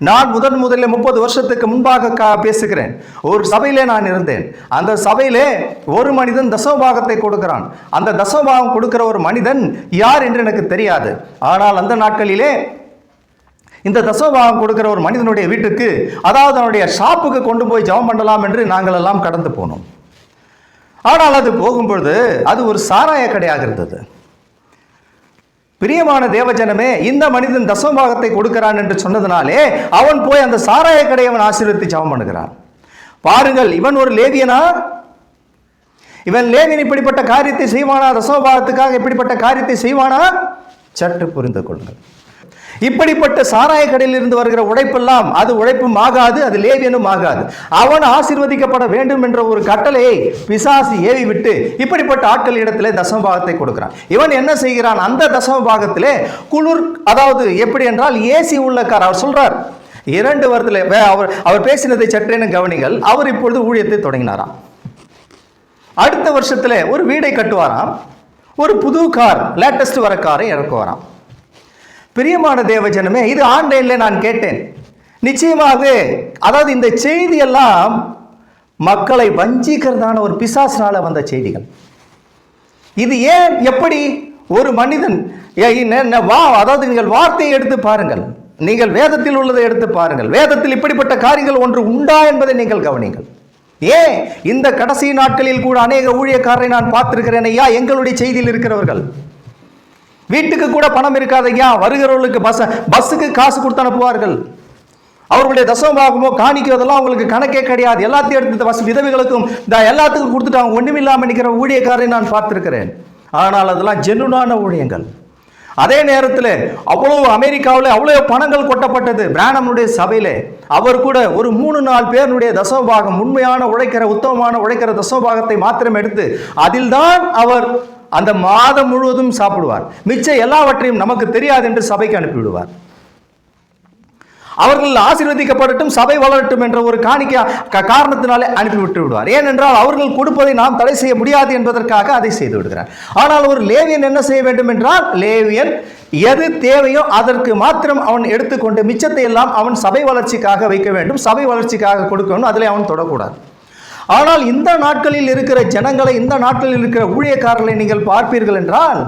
நான் முதலில் 30 வருஷத்துக்கு முன்பாக பேசுகிறேன். ஒரு சபையிலே நான் இருந்தேன். அந்த சபையிலே ஒரு மனிதன் தசமபாகத்தை கொடுக்கிறான். அந்த தசமபாகம் கொடுக்கிற ஒரு மனிதன் யார் என்று எனக்கு தெரியாது. ஆனால் அந்த நாட்களிலே இந்த தசமபாகம் கொடுக்கிற ஒரு மனிதனுடைய வீட்டுக்கு, அதாவது அவனுடைய ஷாப்புக்கு கொண்டு போய் ஜெபம் பண்ணலாம் என்று நாங்கள் எல்லாம் கடந்து போனோம். ஆனால் அது போகும்பொழுது அது ஒரு சாராய கடையாக இருந்தது. பிரியமான தேவஜனமே, இந்த மனிதன் தசமபாகத்தை கொடுக்கிறான் என்று சொன்னதுனாலே அவன் போய் அந்த சாராய கடையை அவன் ஆசீர்வதித்து ஜெபம் பண்ணுகிறான். பாருங்கள், இவன் ஒரு லேவியனா? இவன் லேவியன் இப்படிப்பட்ட காரியத்தை செய்வானா? தசமபாகத்துக்காக இப்படிப்பட்ட காரியத்தை செய்வானா? சற்று புரிந்து கொள்ளுங்கள். இப்படிப்பட்ட சாராய கடையில் இருந்து வருகிற உழைப்பெல்லாம் அது உழைப்பும் ஆகாது, அது லேவியனும் ஆகாது. அவன் ஆசீர்வதிக்கப்பட வேண்டும் என்ற ஒரு கட்டளையை பிசாசு ஏவி விட்டு இப்படிப்பட்ட ஆட்கள் இடத்திலே தசமபாகத்தை கொடுக்கிறான். இவன் என்ன செய்கிறான்? அந்த தசமபாகத்திலே குளிர், அதாவது எப்படி என்றால் ஏசி உள்ள கார். அவர் சொல்றார் 2 வருடத்தில் அவர் பேசினதை சற்றேன்னு கவனிகள். அவர் இப்பொழுது ஊழியத்தை தொடங்கினாராம். அடுத்த வருஷத்துல ஒரு வீடை கட்டுவாராம். ஒரு புது கார், லேட்டஸ்ட் வர காரை இறக்குவாராம். பிரியமான தேவஜனமே, இது ஆன்லைன்ல நான் கேட்டேன். நிச்சயமாக, அதாவது இந்த செய்தியெல்லாம் மக்களை வஞ்சிக்கிறதான ஒரு பிசாசினால வந்த செய்திகள். இது ஏன், எப்படி ஒரு மனிதன், அதாவது நீங்கள் வார்த்தையை எடுத்து பாருங்கள், நீங்கள் வேதத்தில் உள்ளதை எடுத்து பாருங்கள். வேதத்தில் இப்படிப்பட்ட காரியங்கள் ஒன்று உண்டா என்பதை நீங்கள் கவனிங்கள். ஏன் இந்த கடைசி நாட்களில் கூட அநேக ஊழியக்காரரை நான் பார்த்திருக்கிறேன் ஐயா. எங்களுடைய செய்தியில் இருக்கிறவர்கள் வீட்டுக்கு கூட பணம் இருக்காதையா, வருகிறவர்களுக்கு பஸ்ஸுக்கு காசு கொடுத்து அனுப்புவார்கள். அவர்களுடைய தசமபாகமோ காணிக்கோ அதெல்லாம் அவங்களுக்கு கணக்கே கிடையாது. எல்லாத்தையும் எடுத்து விதவைகளுக்கும் எல்லாத்துக்கும் கொடுத்துட்டு அவங்க ஒன்றுமில்லாமல் நிற்கிற ஊழியக்காரரை நான் பார்த்திருக்கிறேன். ஆனால் அதெல்லாம் ஜென்னுனான ஊழியங்கள். அதே நேரத்தில் அவ்வளவு அமெரிக்காவில் அவ்வளவு பணங்கள் கொட்டப்பட்டது. பிரானமுடைய சபையிலே அவர் கூட ஒரு 3-4 பேருடைய தசமபாகம், உண்மையான உழைக்கிற, உத்தமமான உழைக்கிற தசமபாகத்தை மாத்திரம் எடுத்து அதில் தான் அவர் அந்த மாதம் முழுவதும் சாப்பிடுவார். மிச்சம் எல்லாவற்றையும் நமக்கு தெரியாது என்று சபைக்கு அனுப்பிவிடுவார். அவர்கள் ஆசீர்வதிக்கப்படட்டும், சபை வளரட்டும் என்ற ஒரு காரணத்தினாலே அனுப்பிவிட்டு விடுவார். ஏனென்றால் அவர்கள் கொடுப்பதை நாம் தடை செய்ய முடியாது என்பதற்காக அதை செய்து விடுகிறார். ஆனால் ஒரு லேவியன் என்ன செய்ய வேண்டும் என்றால், லேவியன் எது தேவையோ அதற்கு மாத்திரம் அவன் எடுத்துக்கொண்டு மிச்சத்தை எல்லாம் அவன் சபை வளர்ச்சிக்காக வைக்க வேண்டும், சபை வளர்ச்சிக்காக கொடுக்க வேண்டும். அதில் அவன் தொடக்கூடாது. ஆனால் இந்த நாட்களில் இருக்கிற ஜனங்களை, இந்த நாட்களில் இருக்கிற ஊழியக்காரர்களை நீங்கள் பார்ப்பீர்கள் என்றால்